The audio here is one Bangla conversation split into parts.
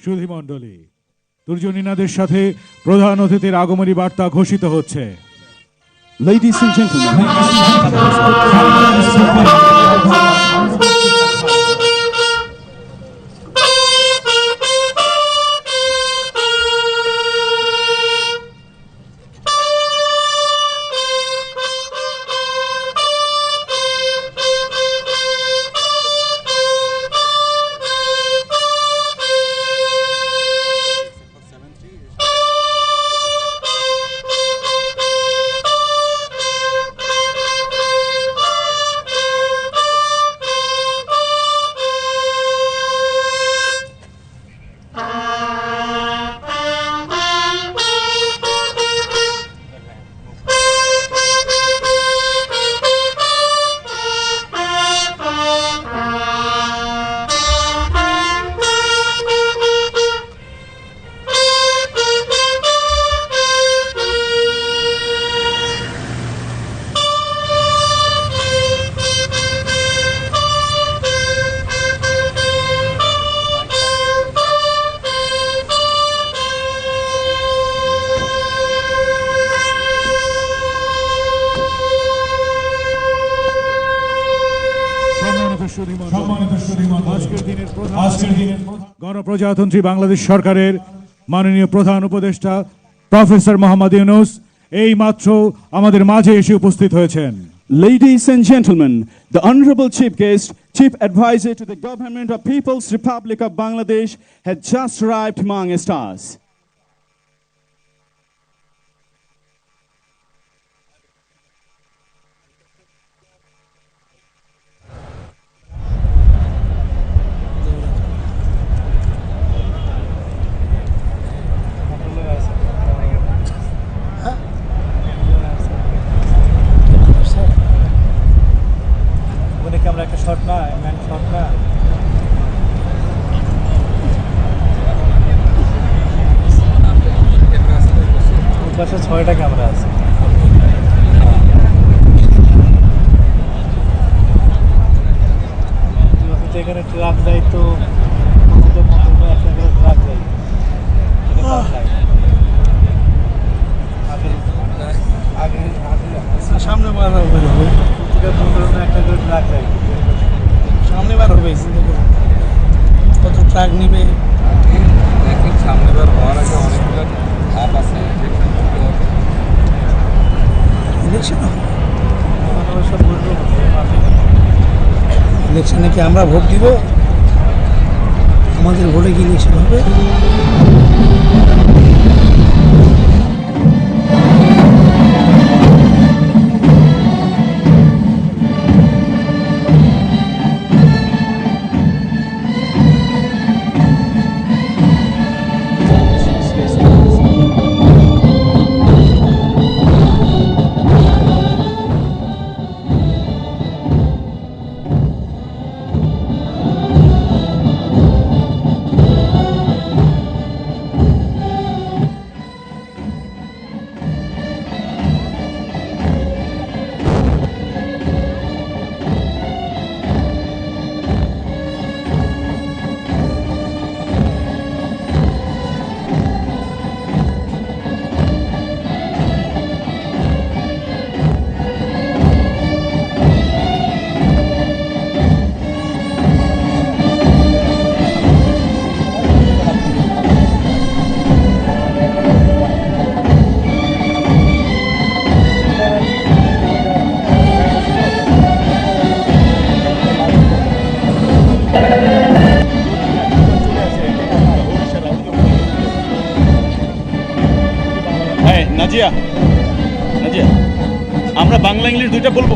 সুধীমণ্ডলী, তুর্জনীনাদের সাথে প্রধান অতিথির আগমনী বার্তা ঘোষিত হচ্ছে। Ladies and gentlemen, গণপ্রজাতন্ত্রী বাংলাদেশ সরকারের মাননীয় প্রধান উপদেষ্টা প্রফেসর মোহাম্মদ ইউনূস এই মাত্র আমাদের মাঝে এসে উপস্থিত হয়েছেন। ladies and gentlemen, the Honorable Chief Guest, Chief Advisor to the Government of People's Republic of Bangladesh, has just arrived amongst us. আমরা একটা শট না ম্যান শট না পাশে 6টা ক্যামেরা আছে। এখানে ট্রাক যাই তো একটা করে ট্রাক যাই সামনে মারা হবে একটা করে ট্রাক যাই সামনে বার হবে কত ট্রাক নিবে সামনে বার হওয়ার আগে অনেকগুলো ধাপ আছে ইলেকশনে কি আমরা ভোট দিব? আমাদের ভোটে কি ইলেকশন হবে? নাজিয়া, নাজিয়া, আমরা বাংলা ইংলিশ দুইটা বলবো।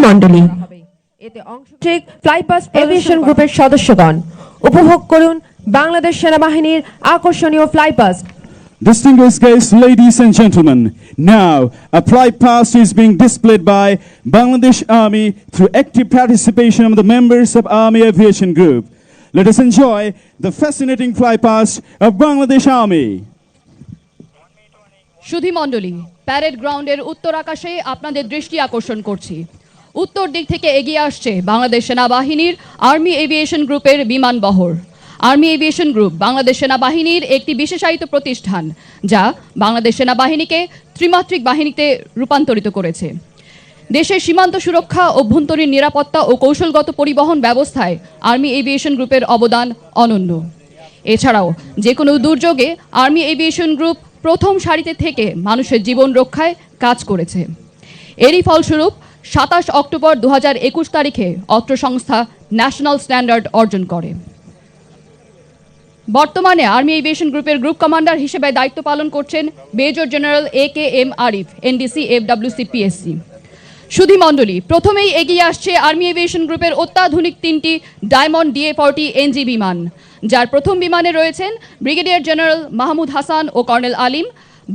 মণ্ডলী এতে অংশ ফ্লাইপাস্ট এভিয়েশন গ্রুপের সদস্যগণ উপভোগ করুন বাংলাদেশ সেনাবাহিনীর আকর্ষণীয় ফ্লাইপাস্ট। Distinguished guests, ladies and gentlemen, now a flight past is being displayed by Bangladesh Army through active participation of the members of Army Aviation Group. Let us enjoy the fascinating flight past of Bangladesh Army. সুধী মণ্ডলী, প্যারেড গ্রাউন্ডের উত্তর আকাশে আপনাদের দৃষ্টি আকর্ষণ করছি। উত্তর দিক থেকে এগিয়ে আসছে বাংলাদেশ সেনাবাহিনীর আর্মি এভিয়েশন গ্রুপের বিমানবহর। আর্মি এভিয়েশন গ্রুপ বাংলাদেশ সেনাবাহিনীর একটি বিশেষায়িত প্রতিষ্ঠান, যা বাংলাদেশ সেনাবাহিনীকে ত্রিমাত্রিক বাহিনীতে রূপান্তরিত করেছে। দেশের সীমান্ত সুরক্ষা, অভ্যন্তরীণ নিরাপত্তা ও কৌশলগত পরিবহন ব্যবস্থায় আর্মি এভিয়েশন গ্রুপের অবদান অনন্য। এছাড়াও যে কোনো দুর্যোগে আর্মি এভিয়েশন গ্রুপ প্রথম সারিতে থেকে মানুষের জীবন রক্ষায় কাজ করেছে। এরই ফলস্বরূপ 27 অক্টোবর 2021 তারিখে অত্র সংস্থা ন্যাশনাল স্ট্যান্ডার্ড অর্জন করে। বর্তমানে আর্মি এভিয়েশন গ্রুপের গ্রুপ কমান্ডার হিসেবে দায়িত্ব পালন করছেন major general AKM Arif, NDC FWC PSC। সুধী মণ্ডলী, প্রথমেই এগিয়ে আসছে আর্মি এভিয়েশন গ্রুপের অত্যাধুনিক 3টি ডায়মন্ড DA-40 NG বিমান, যার প্রথম বিমানে রয়েছেন ব্রিগেডিয়ার জেনারেল মাহমুদ হাসান ও কর্নেল আলিম,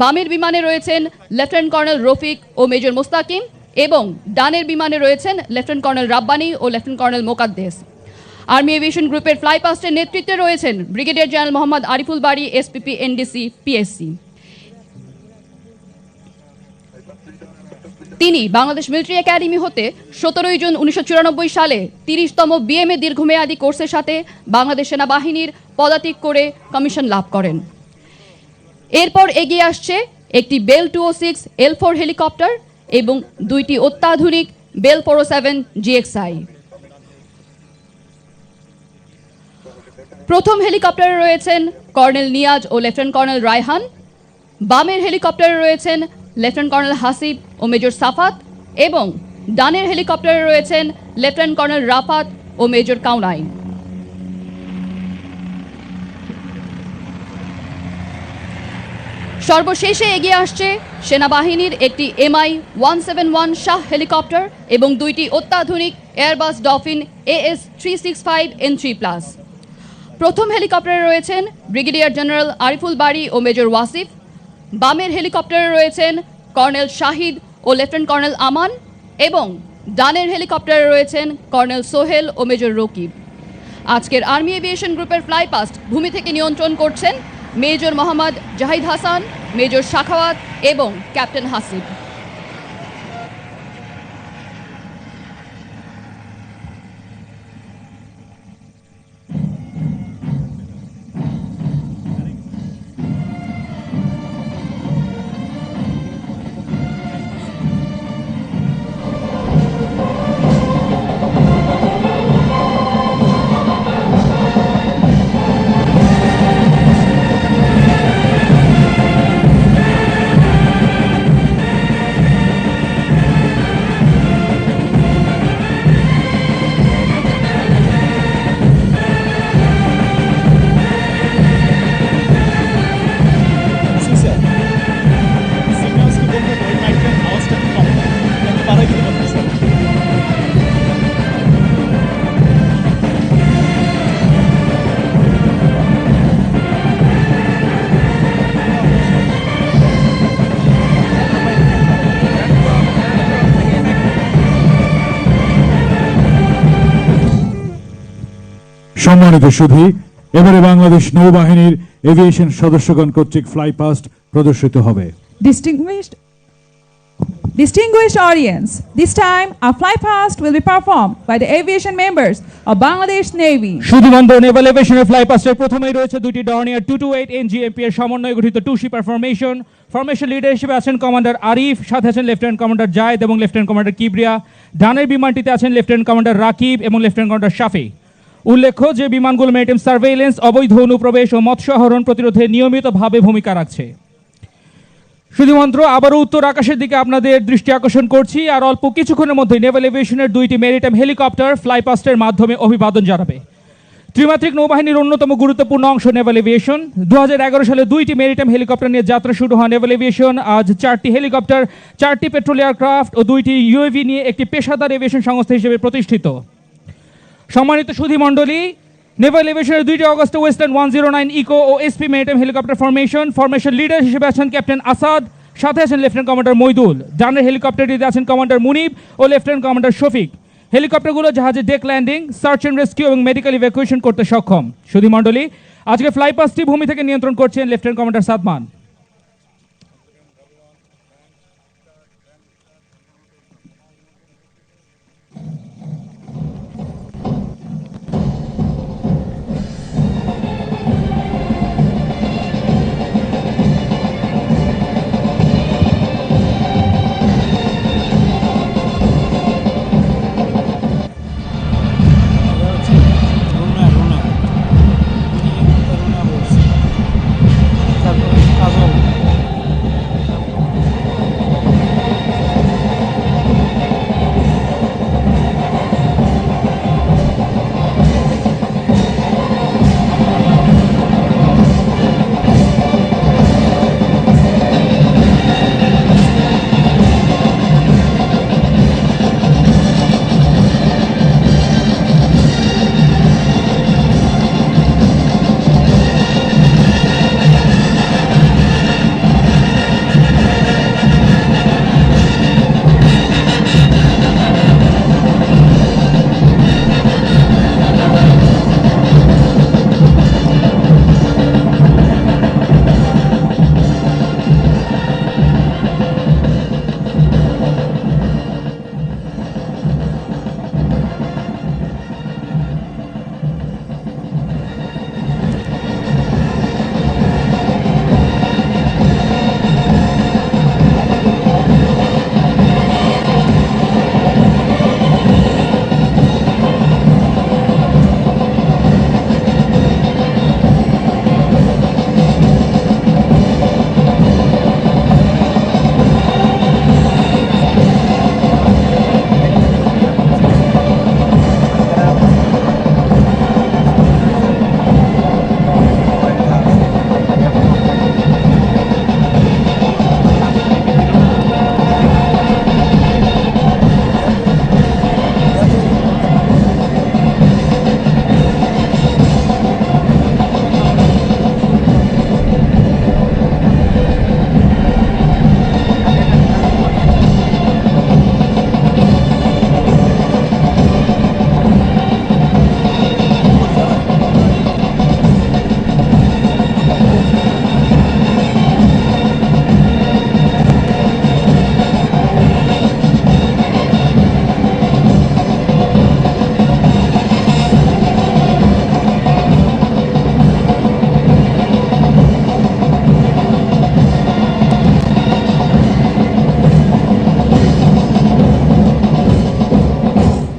বামের বিমানে রয়েছেন লেফটেন্যান্ট কর্নেল রফিক ও মেজর মোস্তাকিম, এবং ডানের বিমানে রয়েছেন লেফটেন্যান্ট কর্নেল রাব্বানি ও lieutenant colonel Mokaddes. Army aviation গ্রুপের ফ্লাইপাস্টের নেতৃত্বে রয়েছেন brigadier general Mohammad Ariful Bari, SPP NDC PSC। তিনি বাংলাদেশ মিলিটারি একাডেমি হতে 17 জুন 1994 সালে 30তম BMA দীর্ঘমেয়াদী কোর্সের সাথে বাংলাদেশ সেনাবাহিনীর পদাতিক করে কমিশন লাভ করেন। এরপর এগিয়ে আসছে একটি বেল 206 L4 হেলিকপ্টার এবং 2টি অত্যাধুনিক বেল 407 GXI। প্রথম হেলিকপ্টারে রয়েছেন কর্নেল নিয়াজ ও লেফটেন্যান্ট কর্নেল রায়হান, বামের হেলিকপ্টারে রয়েছেন লেফটেন্যান্ট কর্নেল হাসিব ও মেজর সাফাত, এবং ডানের হেলিকপ্টারে রয়েছেন লেফটেন্যান্ট কর্নেল রাফাত ও মেজর কাউনাইন। সর্বশেষে এগিয়ে আসছে সেনাবাহিনীর একটি MI-171 শাহ হেলিকপ্টার এবং 2টি অত্যাধুনিক এয়ারবাস ডলফিন AS365 N3+। প্রথম হেলিকপ্টারে রয়েছেন ব্রিগেডিয়ার জেনারেল আরিফুল বারী ও মেজর ওয়াসিফ, বামের হেলিকপ্টারে রয়েছেন কর্নেল শাহিদ ও লেফটেন্যান্ট কর্নেল আমান, এবং ডানের হেলিকপ্টারে রয়েছেন কর্নেল সোহেল ও মেজর রকিব। আজকের আর্মি এভিয়েশন গ্রুপের ফ্লাইপাস্ট ভূমি থেকে নিয়ন্ত্রণ করছেন মেজর মোহাম্মদ জাহিদ হাসান, মেজর শাখাওয়াত এবং ক্যাপ্টেন হাসিব। সম্মানিত সুধী, এবারে বাংলাদেশ নৌবাহিনীর এভিয়েশন সদস্যগণ কর্তৃক ফ্লাইপাস্ট প্রদর্শিত হবে। Distinguished audience, this time a flypast will be performed by the aviation members of Bangladesh Navy. শুধুমাত্র নেভাল এভিয়েশনের ফ্লাইপাস্টের প্রথমেই রয়েছে 2টি ডর্নিয়ার 228 NGMP এর সমন্বয়ে গঠিত 2-শিপার ফরমেশন। ফরমেশন লিডার হিসেবে আছেন কমান্ডার আরিফ, সাথে আছেন লেফটেন্যান্ট কমান্ডার জায়েদ এবং লেফটেন্যান্ট কমান্ডার কিবরিয়া। ডানের বিমানটিতে আছেন লেফটেন্যান্ট কমান্ডার রাকিব এবং লেফটেন্যান্ট কমান্ডার শাফি। উল্লেখ্য যে বিমানগুলো মেরিটাইম সার্ভেইলেন্স, অবৈধ অনুপ্রবেশ ও মৎস্য আহরণ প্রতিরোধে নিয়মিতভাবে ভূমিকা রাখছে। শুধুমাত্র আবারও উত্তর আকাশের দিকে আপনাদের দৃষ্টি আকর্ষণ করছি, আর অল্প কিছুক্ষণের মধ্যে নেভাল এভিয়েশনের 2টি মেরিটাইম হেলিকপ্টার ফ্লাইপাস্টের মাধ্যমে অভিবাদন জানাবে। ত্রিমাত্রিক নৌবাহিনীর অন্যতম গুরুত্বপূর্ণ অংশ নেভাল এভিয়েশন। 2011 সালে 2টি মেরিটাইম হেলিকপ্টার নিয়ে যাত্রা শুরু হয় নেভাল এভিয়েশন। আজ 4টি হেলিকপ্টার, 4টি পেট্রোল এয়ারক্রাফট ও 2টি ইউএভি নিয়ে একটি পেশাদার এভিয়েশন সংস্থা হিসেবে প্রতিষ্ঠিত। সম্মানিত সুধীমণ্ডলী, নেভাল এভিয়েশনের 2 অগস্টে ওয়েস্টার্ন 109 ইকো ও SP maritime helicopter formation leader হিসেবে আছেন ক্যাপ্টেন আসাদ, সাথে আছেন লেফটেন্যান্ট কমান্ডার মইদুল। ডানের হেলিকপ্টারটিতে আছেন কমান্ডার মুনিব ও লেফটেন্যান্ট কমান্ডার শফিক। হেলিকপ্টারগুলো জাহাজে deck landing, search and rescue এবং মেডিকেল ইভ্যাকুয়েশন করতে সক্ষম। সুধীমণ্ডলী, আজকে ফ্লাই পাস্টটি ভূমি থেকে নিয়ন্ত্রণ করছেন লেফটেন্যান্ট কমান্ডার সাদমান।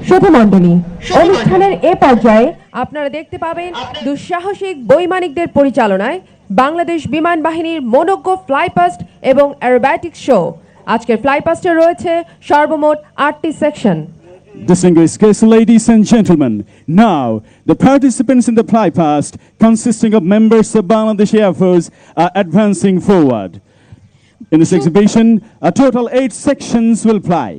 সুধীমণ্ডলী, অনুষ্ঠানের এ পর্যায়ে আপনারা দেখতে পাবেন দুঃসাহসিক বৈমানিকদের পরিচালনায় বাংলাদেশ বিমান বাহিনীর মনোজ্ঞ ফ্লাইপাস্ট এবং অ্যারোব্যাটিক্স শো। আজকের ফ্লাইপাস্টে রয়েছে সর্বমোট 8টি section. Distinguished guests, ladies and gentlemen, now the participants in the flypast, consisting of members of Bangladesh Air Force, are advancing forward. In this exhibition, a total 8 sections will fly.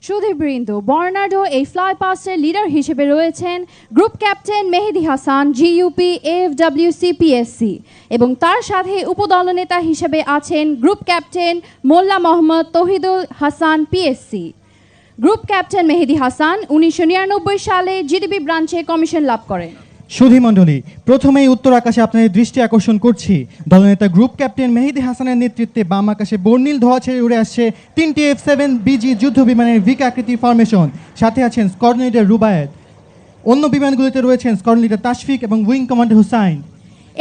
সুধীবৃন্দ, বর্নার্ডো এই ফ্লাইপাস্টের লিডার হিসেবে রয়েছেন group captain Mehedi Hasan, GUP FWC PSC, এবং তার সাথে উপদলনেতা হিসেবে আছেন group captain Molla Mohammad Touhidul Hasan PSC. Group captain Mehedi Hasan 1999 সালে জিডিবি ব্রাঞ্চে কমিশন লাভ করেন। সুধীমণ্ডলী, প্রথমেই উত্তর আকাশে আপনাদের দৃষ্টি আকর্ষণ করছি। দলনেতা গ্রুপ ক্যাপ্টেন মেহেদি হাসানের নেতৃত্বে বাম আকাশে বর্ণিল ধোঁয়া ছেড়ে উড়ে আসছে 3টি F-7BG যুদ্ধ বিমানের ভিক আকৃতির ফরমেশন। সাথে আছেন স্কোয়াড্রন লিডার রুবায়েত। অন্য বিমানগুলিতে রয়েছেন স্কোয়াড্রন লিডার তাশফিক এবং উইং কমান্ডার হুসাইন।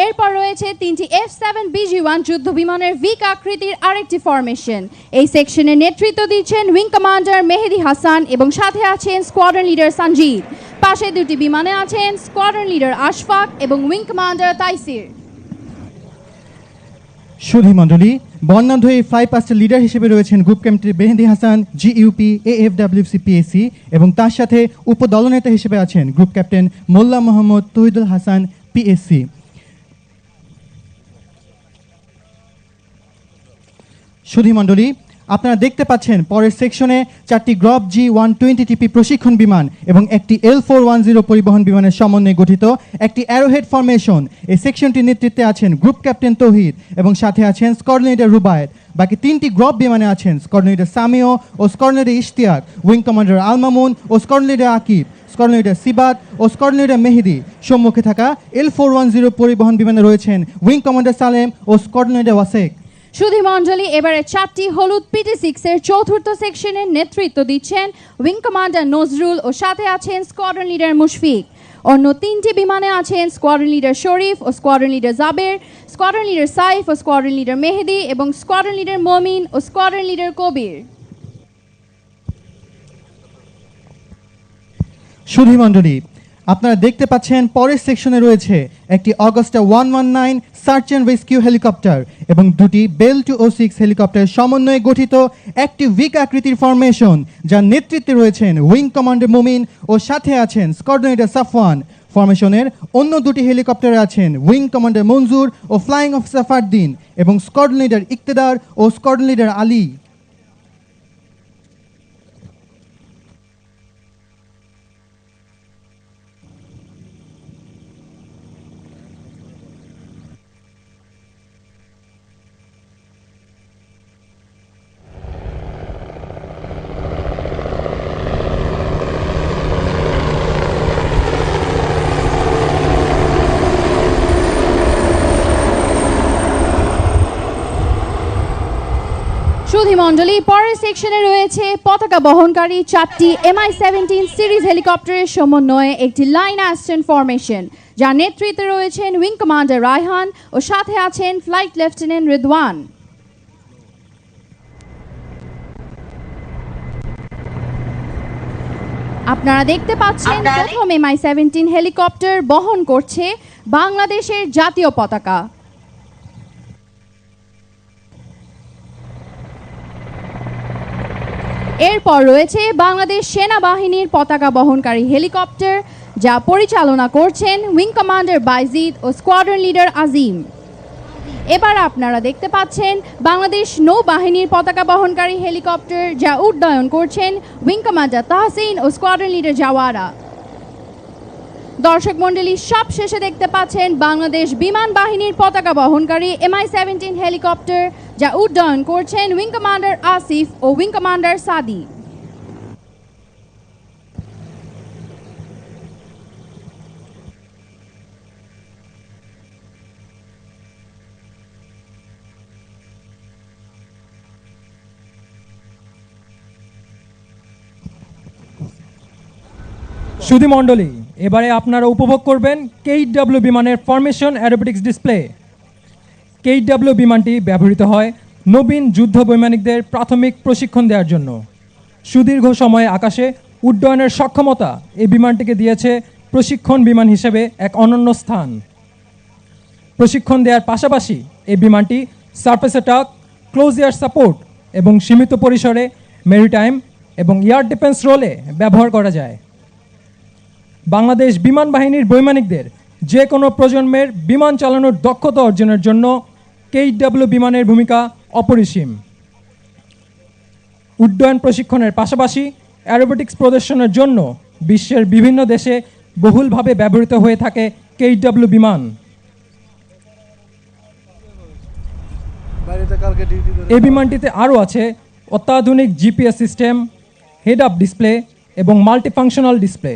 এরপর রয়েছে 3টি F-7BG-1 যুদ্ধ বিমানের ভিক আকৃতির আরেকটি ফরমেশন। এই সেকশনের নেতৃত্ব দিচ্ছেন উইং কমান্ডার মেহেদি হাসান এবং সাথে আছেন স্কোয়াড্রন লিডার সঞ্জিত। পাশে 2টি বিমানে আছেন স্কোয়াড্রন লিডার আশফাক এবং উইং কমান্ডার তাইসির। সুধীমণ্ডলী, বর্ণাঢ্য এই ফ্লাই পাস্টের লিডার হিসেবে রয়েছেন গ্রুপ ক্যাপ্টেন মেহেদী হাসান, জিইউপি, এএফডব্লিউসি, পিএসসি, এবং তার সাথে উপদলনেতা হিসেবে আছেন group captain Molla Mohammad Tohidul Hasan, PSC. সুধীমণ্ডলী, আপনারা দেখতে পাচ্ছেন পরের সেকশনে 4টি গ্রপ G120TP প্রশিক্ষণ বিমান এবং একটি L410 পরিবহন বিমানের সমন্বয়ে গঠিত একটি অ্যারোহেড ফরমেশন। এই সেকশনটির নেতৃত্বে আছেন গ্রুপ ক্যাপ্টেন তৌহিদ এবং সাথে আছেন স্কোয়াড্রন লিডার রুবায়েত। বাকি 3টি গ্রপ বিমানে আছেন স্কোয়াড্রন লিডার সামিও ও squadron leader Ishtiaq, wing commander Al Mamun ও squadron leader Akib, squadron leader Sibat ও স্কোয়াড্রন লিডার মেহেদি। সম্মুখে থাকা L410 পরিবহন বিমানে রয়েছেন উইং কমান্ডার সালেম ও স্কোয়াড্রন লিডার ওয়াসেক। সুধীমণ্ডলী, এবারে 4টি হলুদ PT6 এর চতুর্থ সেকশনের নেতৃত্ব দিচ্ছেন উইং কমান্ডার নজরুল ও সাথে আছেন স্কোয়াড্রন লিডার মুশফিক। অন্য 3টি বিমানে আছেন স্কোয়াড্রন লিডার শরীফ ও squadron leader Jaber, squadron leader Saif ও স্কোয়াড্রন লিডার মেহেদি এবং স্কোয়াড্রন লিডার মমিন ও স্কোয়াড্রন লিডার কবির। সুধীমণ্ডলী, আপনারা দেখতে পাচ্ছেন পরের সেকশনে রয়েছে একটি Augusta 119 search and rescue helicopter এবং 2টি বেল 206 হেলিকপ্টারের সমন্বয়ে গঠিত একটি উইক আকৃতির ফরমেশন, যার নেতৃত্বে রয়েছেন উইং কমান্ডার মুমিন ও সাথে আছেন স্কোয়াড্রন লিডার সাফওয়ান। ফরমেশনের অন্য 2টি হেলিকপ্টারে আছেন উইং কমান্ডার মঞ্জুর ও ফ্লাইং অফিসার ফারদিন এবং স্কোয়াড্রন লিডার ইকতেদার ও স্কোয়াড্রন লিডার আলী। সুধীমণ্ডলী, পরের সেকশনে রয়েছে পতাকা বহনকারী 4টি MI-17 সিরিজ হেলিকপ্টারের সমন্বয়ে একটি লাইন অ্যাসিস্ট্যান্ট ফরমেশন, যার নেতৃত্বে রয়েছেন উইং কমান্ডার রায়হান ও সাথে আছেন ফ্লাইট লেফটেন্যান্ট রিদওয়ান। আপনারা দেখতে পাচ্ছেন প্রথম MI-17 হেলিকপ্টার বহন করছে বাংলাদেশের জাতীয় পতাকা। এরপর রয়েছে বাংলাদেশ সেনাবাহিনীর পতাকা বহনকারী হেলিকপ্টার, যা পরিচালনা করছেন উইং কমান্ডার বাইজিদ ও স্কোয়াড্রন লিডার আজিম। এবার আপনারা দেখতে পাচ্ছেন বাংলাদেশ নৌবাহিনীর পতাকা বহনকারী হেলিকপ্টার, যা উড্ডয়ন করছেন উইং কমান্ডার তাহসিন ও স্কোয়াড্রন লিডার জাওয়ারা। দর্শক মণ্ডলী, সব শেষে দেখতে পাচ্ছেন বাংলাদেশ বিমান বাহিনীর পতাকা বহনকারী MI-17 হেলিকপ্টার, যা উড্ডয়ন করছেন উইং কমান্ডার আসিফ ও উইং কমান্ডার সাদি। সুধীমণ্ডলী, এবারে আপনারা উপভোগ করবেন KW বিমানের ফরমেশন অ্যারোবেটিক্স ডিসপ্লে। KW বিমানটি ব্যবহৃত হয় নবীন যুদ্ধ বৈমানিকদের প্রাথমিক প্রশিক্ষণ দেওয়ার জন্য। সুদীর্ঘ সময়ে আকাশে উড্ডয়নের সক্ষমতা এই বিমানটিকে দিয়েছে প্রশিক্ষণ বিমান হিসেবে এক অনন্য স্থান। প্রশিক্ষণ দেওয়ার পাশাপাশি এই বিমানটি surface attack, close air support এবং সীমিত পরিসরে মেরিটাইম এবং এয়ার ডিফেন্স রোলে ব্যবহার করা যায়। বাংলাদেশ বিমান বাহিনীর বৈমানিকদের যে কোনো প্রজন্মের বিমান চালানোর দক্ষতা অর্জনের জন্য KW বিমানের ভূমিকা অপরিসীম। উড্ডয়ন প্রশিক্ষণের পাশাপাশি অ্যারোবেটিক্স প্রদর্শনের জন্য বিশ্বের বিভিন্ন দেশে বহুলভাবে ব্যবহৃত হয়ে থাকে KW বিমান। এই বিমানটিতে আরও আছে অত্যাধুনিক GPS system, head up display এবং মাল্টিফাংশনাল ডিসপ্লে।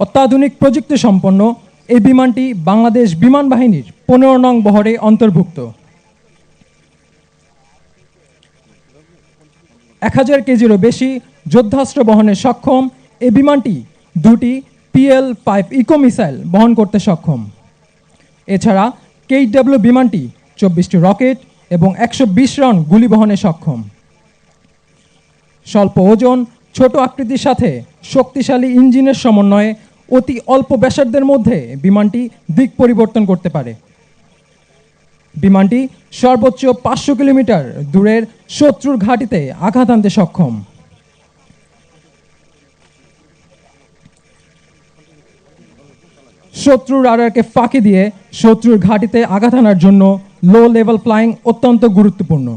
অত্যাধুনিক প্রযুক্তি সম্পন্ন এই বিমানটি বাংলাদেশ বিমান বাহিনীর 15 নং বহরে অন্তর্ভুক্ত। 1000 কেজিরও বেশি যুদ্ধাস্ত্র বহনে সক্ষম এই বিমানটি 2টি PL-5 ইকো মিসাইল বহন করতে সক্ষম। এছাড়া KW বিমানটি 24টি রকেট এবং 120 রাউন্ড গুলি বহনে সক্ষম। স্বল্প ওজন, ছোট আকৃতির সাথে শক্তিশালী ইঞ্জিনের সমন্বয়ে অতি অল্প ব্যাসার্ধের মধ্যে বিমানটি দিক পরিবর্তন করতে পারে। বিমানটি সর্বোচ্চ 500 কিলোমিটার দূরের শত্রুর ঘাঁটিতে আঘাত হানতে সক্ষম। শত্রুর রাডারকে ফাঁকি দিয়ে শত্রুর ঘাঁটিতে আঘাত হানার জন্য লো লেভেল ফ্লাইং অত্যন্ত গুরুত্বপূর্ণ।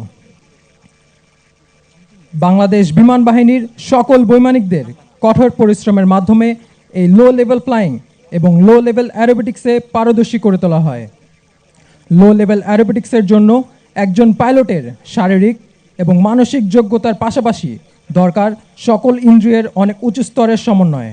বাংলাদেশ বিমান বাহিনীর সকল বৈমানিকদের কঠোর পরিশ্রমের মাধ্যমে এই লো লেভেল ফ্লাইং এবং লো লেভেল অ্যারোবেটিক্সে পারদর্শী করে তোলা হয়। লো লেভেল অ্যারোবেটিক্সের জন্য একজন পাইলটের শারীরিক এবং মানসিক যোগ্যতার পাশাপাশি দরকার সকল ইন্দ্রিয়ের অনেক উঁচু স্তরের সমন্বয়।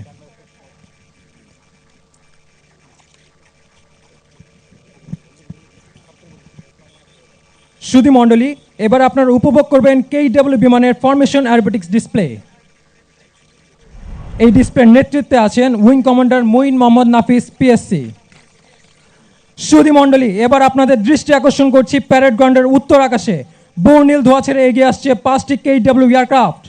সুধী মণ্ডলী, এবার আপনারা উপভোগ করবেন KW বিমানের ফরমেশন অ্যারোবেটিক্স ডিসপ্লে। এই ডিসপ্লের নেতৃত্বে আছেন wing commander Moin Mohammad Nafis PSC। সুধী মণ্ডলী, এবার আপনাদের দৃষ্টি আকর্ষণ করছি প্যারেড গ্রাউন্ডের উত্তর আকাশে বর্ণিল ধোঁয়া ছেড়ে এগিয়ে আসছে 5টি KW এয়ারক্রাফট।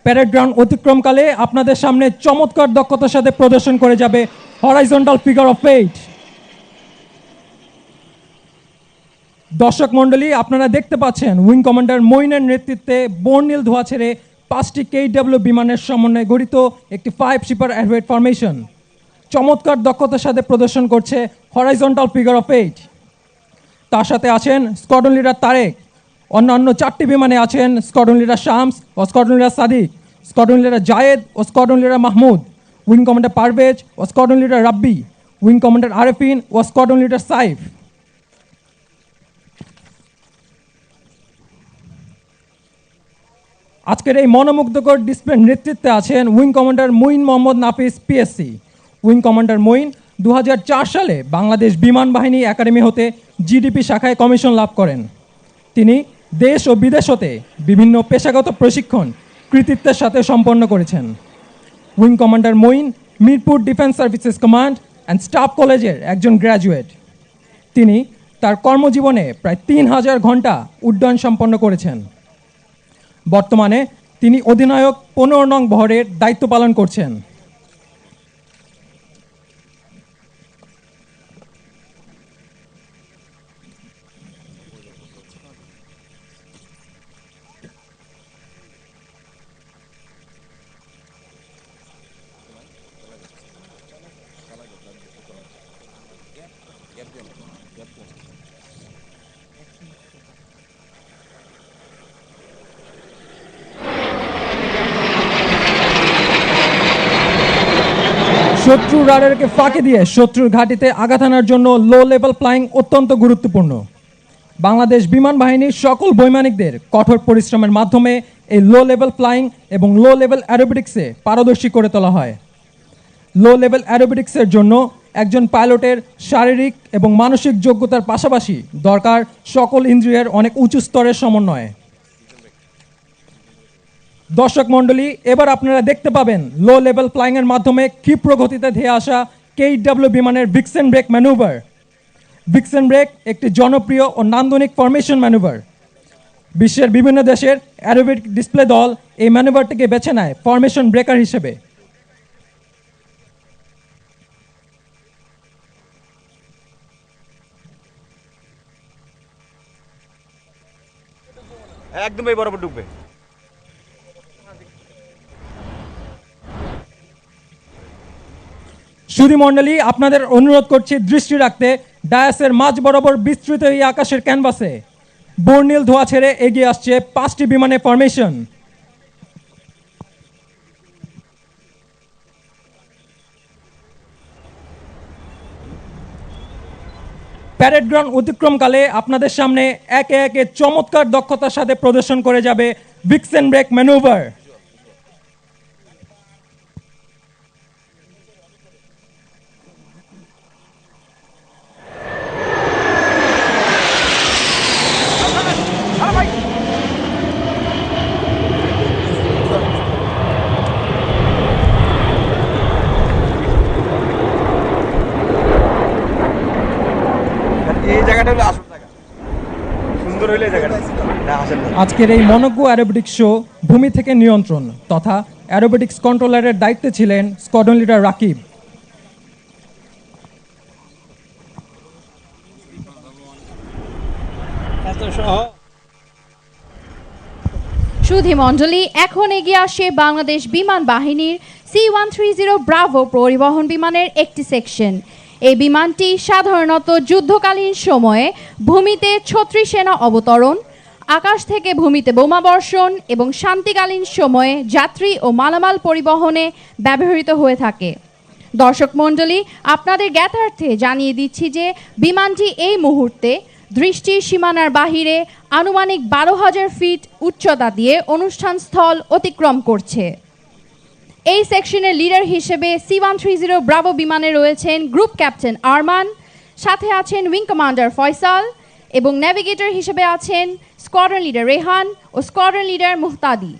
প্যারেড গ্রাউন্ড অতিক্রমকালে আপনাদের সামনে চমৎকার দক্ষতার সাথে প্রদর্শন করে যাবে হরাইজন্টাল ফিগার অফ 8। দর্শক মণ্ডলী, আপনারা দেখতে পাচ্ছেন উইং কমান্ডার মঈনের নেতৃত্বে বর্ণিল ধোঁয়া ছেড়ে 5টি KW বিমানের সমন্বয়ে গঠিত একটি 5 শিপার অ্যাডওয়েট ফরমেশন চমৎকার দক্ষতার সাথে প্রদর্শন করছে হরাইজন্টাল ফিগার অফ 8। তার সাথে আছেন স্কোয়াড্রন লিডার তারেক। অন্যান্য 4টি বিমানে আছেন স্কোয়াড্রন লিডার শামস ও squadron leader Sadiq, squadron leader Zayed ও squadron leader Mahmud, wing commander Parvez ও squadron leader Rabbi, wing commander Arefin ও স্কোয়াড্রন লিডার সাইফ। আজকের এই মনোমুগ্ধকর ডিসপ্লের নেতৃত্বে আছেন wing commander Moin Mohammad Nafis PSC। Wing commander Moin 2004 সালে বাংলাদেশ বিমান বাহিনী একাডেমি হতে GDP শাখায় কমিশন লাভ করেন। তিনি দেশ ও বিদেশ হতে বিভিন্ন পেশাগত প্রশিক্ষণ কৃতিত্বের সাথে সম্পন্ন করেছেন। Wing commander Moin Mirpur defence services command and staff কলেজের একজন গ্র্যাজুয়েট। তিনি তার কর্মজীবনে প্রায় 3000 ঘন্টা উড্ডয়ন সম্পন্ন করেছেন। বর্তমানে তিনি অধিনায়ক 15 নং বহরের দায়িত্ব পালন করছেন। শত্রু রাডারকে ফাঁকি দিয়ে শত্রুর ঘাঁটিতে আঘাত হানার জন্য লো লেভেল ফ্লাইং অত্যন্ত গুরুত্বপূর্ণ। বাংলাদেশ বিমান বাহিনীর সকল বৈমানিকদের কঠোর পরিশ্রমের মাধ্যমে এই লো লেভেল ফ্লাইং এবং লো লেভেল অ্যারোবেটিক্সে পারদর্শী করে তোলা হয়। লো লেভেল অ্যারোবেটিক্সের জন্য একজন পাইলটের শারীরিক এবং মানসিক যোগ্যতার পাশাপাশি দরকার সকল ইন্দ্রিয়ের অনেক উঁচু স্তরের সমন্বয়। দর্শক মণ্ডলী, এবার আপনারা দেখতে পাবেন লো লেভেল ফ্লাইংয়ের মাধ্যমে ক্ষিপ্র গতিতে ধেয়ে আসা KW বিমানের Vixen break manoeuvre. Vixen break একটি জনপ্রিয় ও নান্দনিক ফরমেশন ম্যানুভার। বিশ্বের বিভিন্ন দেশের অ্যারোবেটিক ডিসপ্লে দল এই ম্যানুভারটিকে বেছে নেয় ফরমেশন ব্রেকার হিসেবে। একদম এই বরাবর ঢুকবে। সুধী মণ্ডলী, আপনাদের অনুরোধ করছি দৃষ্টি রাখতে ডায়াসের মাঝ বরাবর বিস্তৃত এই আকাশের ক্যানভাসে বর্ণিল ধোঁয়া ছেড়ে এগিয়ে আসছে 5টি বিমানের ফরমেশন। প্যারেড গ্রাউন্ড অতিক্রমকালে আপনাদের সামনে একে একে চমৎকার দক্ষতার সাথে প্রদর্শন করে যাবে ভিক্সেন ব্রেক ম্যানুভার। এই জায়গাটা হলো আসল জায়গা, সুন্দর হইলে জায়গাটা না আসল না। আজকের এই মনোজ্ঞ অ্যারোবেটিক্স শো ভূমি থেকে নিয়ন্ত্রণ তথা অ্যারোবেটিক্স কন্ট্রোলারের দায়িত্বে ছিলেন স্কোয়াড্রন লিডার রাকিব। প্রতিনিধি মণ্ডলী, এখন এগিয়ে আসে বাংলাদেশ বিমান বাহিনীর C-130 ব্রাভো পরিবহন বিমানের একটি সেকশন। এই বিমানটি সাধারণত যুদ্ধকালীন সময়ে ভূমিতে ছত্রি সেনা অবতরণ, আকাশ থেকে ভূমিতে বোমা বর্ষণ এবং শান্তিকালীন সময়ে যাত্রী ও মালামাল পরিবহনে ব্যবহৃত হয়ে থাকে। দর্শক মণ্ডলী, আপনাদের জ্ঞাতার্থে জানিয়ে দিচ্ছি যে বিমানটি এই মুহূর্তে দৃষ্টির সীমানার বাহিরে আনুমানিক 12,000 ফিট উচ্চতা দিয়ে অনুষ্ঠান স্থল অতিক্রম করছে। এই সেকশনের লিডার হিসেবে C-130 ব্রাভো বিমানে রয়েছেন গ্রুপ ক্যাপ্টেন আরমান, সাথে আছেন উইং কমান্ডার ফয়সাল এবং নেভিগেটর হিসেবে আছেন স্কোয়াড্রন লিডার রেহান ও স্কোয়াড্রন লিডার মুহতাদি।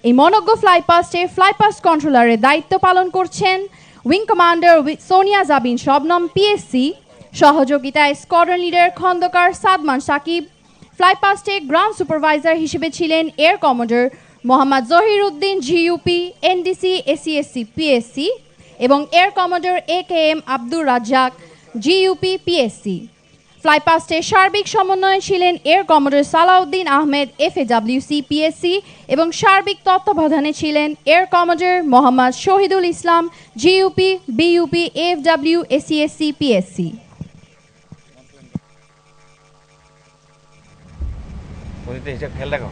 এই মনোজ্ঞ ফ্লাইপাস্টে ফ্লাইপাস্ট কন্ট্রোলারের দায়িত্ব পালন করছেন wing commander Sonia Jabin Shabnam PSC, সহযোগিতায় স্কোয়াড্রন লিডার খন্দকার সাদমান সাকিব। ফ্লাইপাস্টে গ্রাউন্ড সুপারভাইজার হিসেবে ছিলেন air commodore Mohammad Zahir Uddin GUP NDC ACSC PSC এবং air commodore AKM Abdur Razzak GUP PSC। ফ্লাইপাস্টে সার্বিক সমন্বয়ে ছিলেন air commodore Salauddin Ahmed FAWC PSC এবং সার্বিক তত্ত্বাবধানে ছিলেন air commodore Mohammad Shahidul Islam GUP BUP AFW ACSC PSC। হিসাব খেয়াল রাখো।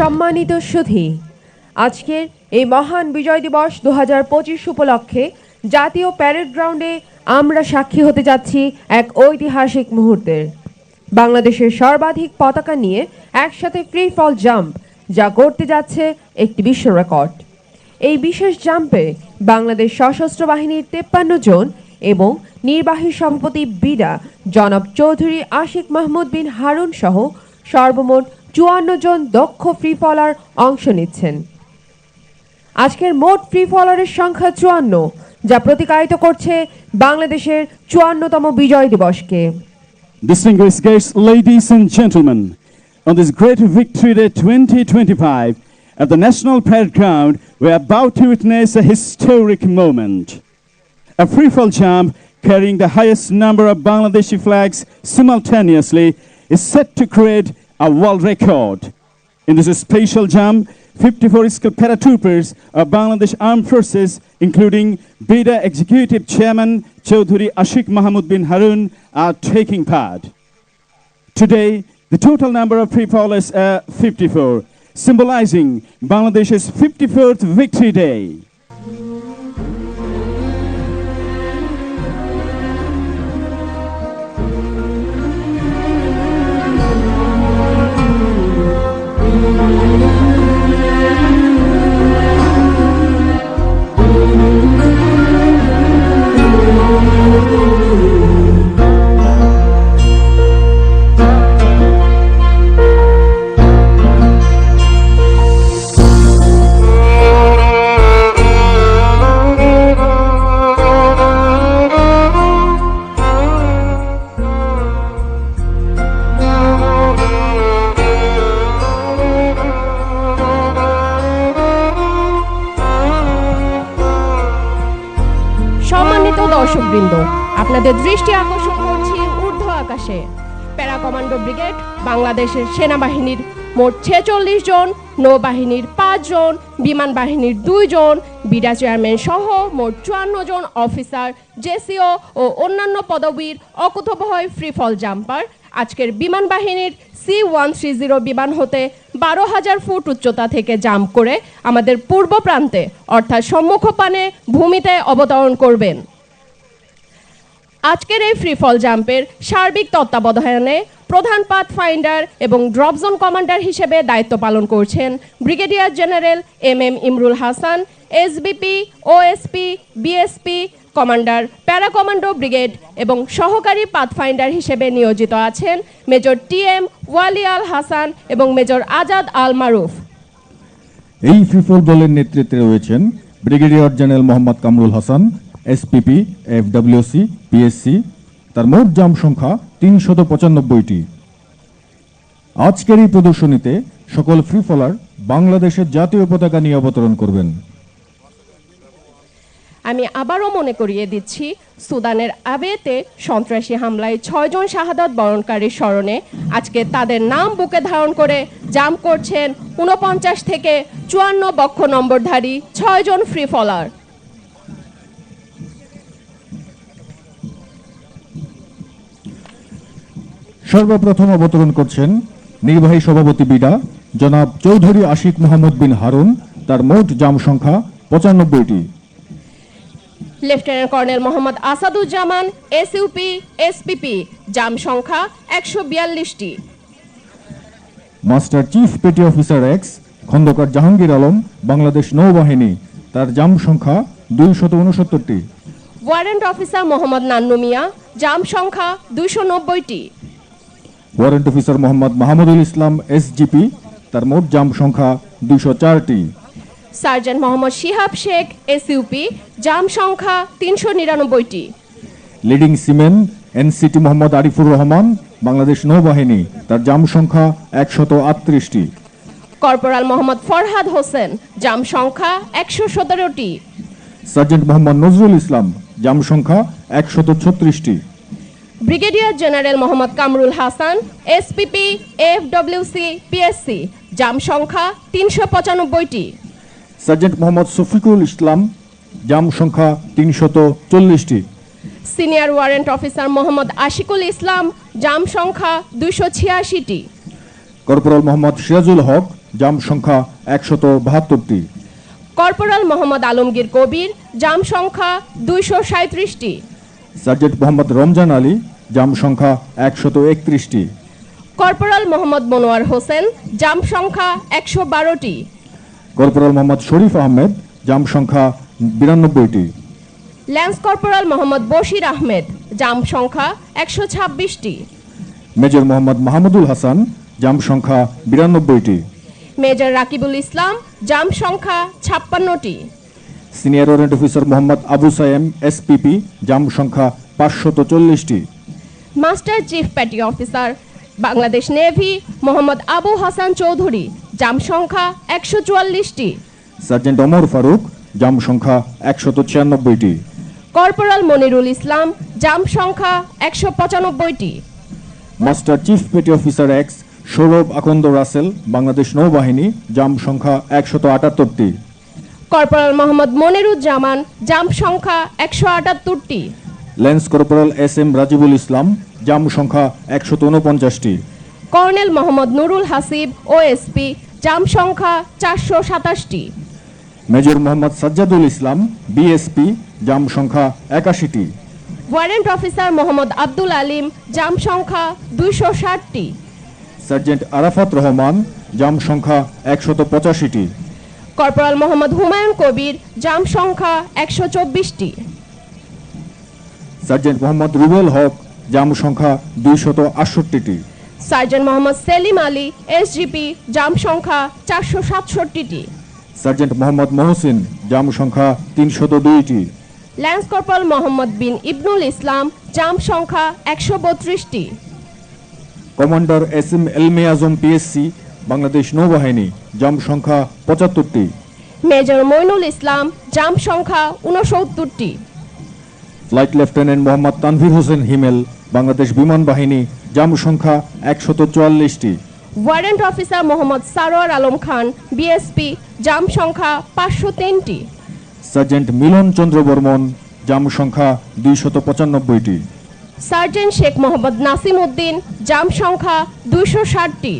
সম্মানিত সুধী, আজকের এই মহান বিজয় দিবস 2025 উপলক্ষে জাতীয় প্যারেড গ্রাউন্ডে আমরা সাক্ষী হতে যাচ্ছি এক ঐতিহাসিক মুহূর্তের। বাংলাদেশের সর্বাধিক পতাকা নিয়ে একসাথে ফ্রি ফল জাম্প, যা করতে যাচ্ছে একটি বিশ্ব রেকর্ড। এই বিশেষ জাম্পে বাংলাদেশ সশস্ত্র বাহিনীর 53 জন এবং নির্বাহী সভাপতি বিডা জনাব চৌধুরী আশিক মাহমুদ বিন হারুন সহ সর্বমোট 54 জন দক্ষ ফ্রি ফলার অংশ নিচ্ছেন। আজকের মোট ফ্রি ফলারের সংখ্যা 54, যা প্রতিকায়িত করছে বাংলাদেশের 54তম বিজয় দিবসকে। Distinguished guests, ladies and gentlemen, on this great Victory Day 2025, at the National Parade Ground, we are about to witness a historic moment. A free-fall jump carrying the highest number of Bangladeshi flags simultaneously is set to create a world record. In this special jump, 54 skilled paratroopers of Bangladesh Armed Forces, including BIDA Executive Chairman Chaudhuri Ashik Mahmud bin Harun, are taking part. Today, the total number of free fallers are 54, symbolizing Bangladesh's 54th Victory Day. সম্মানিত দর্শকবৃন্দ, আপনাদের দৃষ্টি আকর্ষণ করছি ঊর্ধ্ব আকাশে। প্যারা কমান্ডো ব্রিগেড বাংলাদেশের সেনাবাহিনীর মোট 46 জন, নৌবাহিনীর 5 জন, বিমান বাহিনীর 2 জন, বিডা চেয়ারম্যান সহ মোট 54 জন অফিসার, জেসিও ও অন্যান্য পদবীর অকুতোভয় ফ্রি ফল জাম্পার আজকের বিমান বাহিনীর C-130 বিমান হতে 12,000 ফুট উচ্চতা থেকে জাম্প করে আমাদের পূর্ব প্রান্তে অর্থাৎ সম্মুখপানে ভূমিতে অবতরণ করবেন। আজকের এই ফ্রি ফল জাম্পের সার্বিক তত্ত্বাবধানে প্রধান পাথ ফাইন্ডার এবং ড্রপ জোন কমান্ডার হিসেবে দায়িত্ব পালন করছেন brigadier general MM Imrul Hasan, SBP, OSP, BSP commander para commando brigade, এবং সহকারী পাথ ফাইন্ডার হিসেবে নিয়োজিত আছেন মেজর TM ওয়ালি আল হাসান এবং মেজর আজাদ আল মারুফ। এই ফ্রিফল দলের নেতৃত্বে রয়েছেন brigadier general Mohammad Kamrul Hasan, SPP, FWC, PSC। তার মোট জাম্প সংখ্যা 395টি। আজকের এই প্রদর্শনীতে সকল ফ্রি ফলার বাংলাদেশের জাতীয় পতাকা নিয়ে অবতরণ করবেন। আমি আবারও মনে করিয়ে দিচ্ছি, সুদানের আবেতে সন্ত্রাসী হামলায় 6 জন শাহাদাত বরণকারীর স্মরণে আজকে তাদের নাম বুকে ধারণ করে জাম্প করছেন 49 থেকে 54 বক্ষ নম্বরধারী 6 জন ফ্রি ফলার। সর্বপ্রথম অবতরণ করছেন নির্বাহী সভাপতি বিডা জনাব চৌধুরী আশিক মাহমুদ বিন হারুন। তার মোট জাম্প সংখ্যা 95টি। Lieutenant colonel Mohammad Asaduzzaman, SUP, SPP, jump সংখ্যা 142টি। Master chief petty officer X Khandakar Jahangir Alam, Bangladesh নৌবাহিনী। তার জাম্প সংখ্যা 269টি। Warrant officer Mohammad Nannu Mia, jump সংখ্যা 290টি। Warrant officer Mohammad Mahmudul Islam, SGP। তার মোট জাম্প সংখ্যা 204টি। Sergeant Mohammad Shihab Sheikh, SUP, jump সংখ্যা 399টি। Leading seaman NCT Mohammad Arifur Rahman, Bangladesh নৌবাহিনী। তার জাম্প সংখ্যা 138টি। কর্পোরাল মোহাম্মদ ফরহাদ হোসেন, জাম্প সংখ্যা 117টি। সার্জেন্ট মোহাম্মদ নজরুল ইসলাম, জাম্প সংখ্যা 136টি। Brigadier general Mohammad Kamrul Hasan, SPP, FWC, PSC, jump সংখ্যা 395টি। সার্জেন্ট মোহাম্মদ শফিকুল ইসলাম, জাম্প সংখ্যা 340টি। Senior warrant officer Mohammad Ashikul Islam, jump সংখ্যা 286টি। কর্পোরাল মোহাম্মদ সিরাজুল হক, জাম সংখ্যা 172টি। কর্পোরাল মোহাম্মদ আলমগীর কবির, জাম সংখ্যা 237টি। সার্জেন্ট মোহাম্মদ রমজান আলী, জাম সংখ্যা 131টি। কর্পোরাল মোহাম্মদ মনোয়ার হোসেন, জাম সংখ্যা 112টি। কর্পোরাল মোহাম্মদ শরীফ আহমেদ, জাম সংখ্যা 92টি। Lance corporal Mohammad Bashir Ahmed, jump সংখ্যা 126টি। মেজর মোহাম্মদ মাহমুদুল হাসান, জাম সংখ্যা 92টি। মেজর রাকিবুল ইসলাম, জাম সংখ্যা 56টি। Senior warrant officer Mohammad Abu Sayem, SPP, jump সংখ্যা 540টি। Master chief petty officer Bangladesh navy Mohammad Abu Hasan Chowdhury, jump সংখ্যা 144টি। সার্জেন্ট ওমর ফারুক, জাম সংখ্যা 196টি। কর্পোরাল মনিরুল ইসলাম, জাম সংখ্যা 195টি। Master chief petty officer X Sourav Akand Rasel, Bangladesh নৌবাহিনী, জাম সংখ্যা 178টি। কর্পোরাল মোহাম্মদ মনিরুজ্জামান, জাম সংখ্যা 178টি। Lance corporal S M Rajibul Islam, jump সংখ্যা 149টি। Colonel Mohammad Nurul Hasib, OSP, jump সংখ্যা 427টি। Major Mohammad Sajjadul Islam, BSP, jump সংখ্যা 81টি। Warrant officer Mohammad Abdul Alim, jump সংখ্যা 260টি। সার্জেন্ট আরাফাত রহমান, জাম সংখ্যা 185টি। কর্পোরাল মোহাম্মদ হুমায়ুন কবির, জাম সংখ্যা 124টি। সার্জেন্ট মোহাম্মদ রুবেল হক, জাম সংখ্যা 268টি। Sergeant Mohammad Selim Ali, SGP, jump সংখ্যা 467টি। সার্জেন্ট মোহাম্মদ মহসিন, জাম সংখ্যা 302টি। ল্যান্স কর্পোরাল মোহাম্মদ বিন ইবনুল ইসলাম, জাম সংখ্যা 132টি। কমান্ডার এস এম এলমে আজম, পিএসসি, বাংলাদেশ নৌবাহিনী, জাম সংখ্যা 75টি। মেজর মইনুল ইসলাম, জাম সংখ্যা 69টি। ফ্লাইট লেফটেন্যান্ট মোহাম্মদ তানভীর হোসেন হিমেল, বাংলাদেশ বিমান বাহিনী, জাম সংখ্যা 144টি। Warrant officer Mohammad Sarwar Alam Khan, BSP, jump সংখ্যা 503টি। সার্জেন্ট মিলন চন্দ্র বর্মন, জাম সংখ্যা 295টি। সার্জেন্ট শেখ মোহাম্মদ নাসিম উদ্দিন, জাম সংখ্যা 260টি।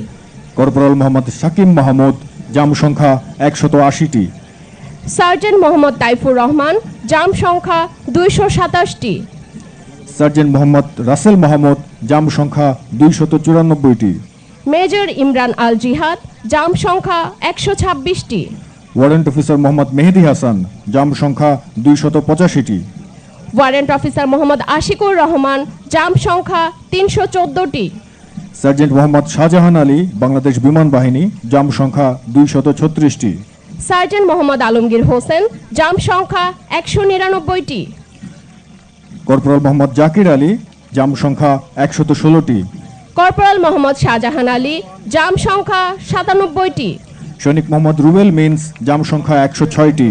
কর্পোরাল মোহাম্মদ শাকিম মাহমুদ, জাম সংখ্যা 180টি। সার্জেন্ট মোহাম্মদ তাইফুর রহমান, জাম সংখ্যা 227টি। সার্জেন্ট মোহাম্মদ রাসেল মাহমুদ, জাম সংখ্যা 294টি। মেজর ইমরান আল জিহাদ, জাম সংখ্যা 126টি। Warrant officer Mohammad Mehedi Hasan, jump সংখ্যা 285টি। Warrant officer Mohammad Ashikur Rahman, jump সংখ্যা 314টি। সার্জেন্ট মোহাম্মদ শাহজাহান আলী, বাংলাদেশ বিমান বাহিনী, জাম সংখ্যা 236টি। সার্জেন্ট মোহাম্মদ আলমগীর হোসেন, জাম সংখ্যা 199টি। কর্পোরাল মোহাম্মদ জাকির আলী, জাম সংখ্যা 116টি। কর্পোরাল মোহাম্মদ শাহজাহান আলী, জাম সংখ্যা 97টি। সৈনিক মোহাম্মদ রুবেল মিন্স, জাম সংখ্যা 106টি।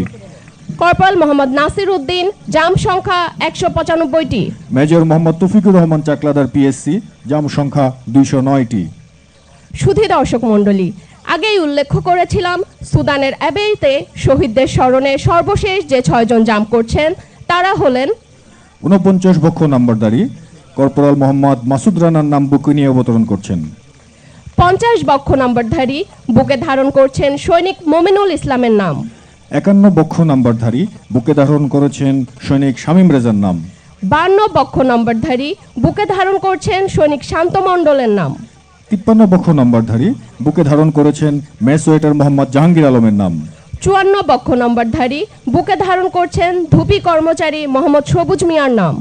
কর্পোরাল মোহাম্মদ নাসির উদ্দিন, জাম সংখ্যা 195টি। মেজর মোহাম্মদ তৌফিকুর রহমান চাকলাদার, পিএসসি, জাম সংখ্যা 209টি। সুধী দর্শক মণ্ডলী, আগেই উল্লেখ করেছিলাম সুদানের অ্যাবেইতে শহীদদের স্মরণে সর্বশেষ যে 6 জন জাম করছেন তারা হলেন 49 বক্ষ নাম্বারধারী কর্পোরাল মোহাম্মদ মাসুদ রানার নাম বুকে নিয়ে অবতরণ করছেন। 50 বক্ষ নাম্বারধারী বুকে ধারণ করছেন সৈনিক মোমিনুল ইসলামের নাম। 51 বক্ষ নাম্বারধারী বুকে ধারণ করেছেন সৈনিক শামীম রেজার নাম। 52 বক্ষ নাম্বারধারী বুকে ধারণ করছেন সৈনিক শান্ত মণ্ডলের নাম। 53 বক্ষ নাম্বারধারী বুকে ধারণ করেছেন মেসওয়েটার মোহাম্মদ জাহাঙ্গীর আলমের নাম। 54 বক্ষ নাম্বারধারী বুকে ধারণ করছেন ধুপি কর্মচারী মোহাম্মদ সবুজ মিয়ার নাম।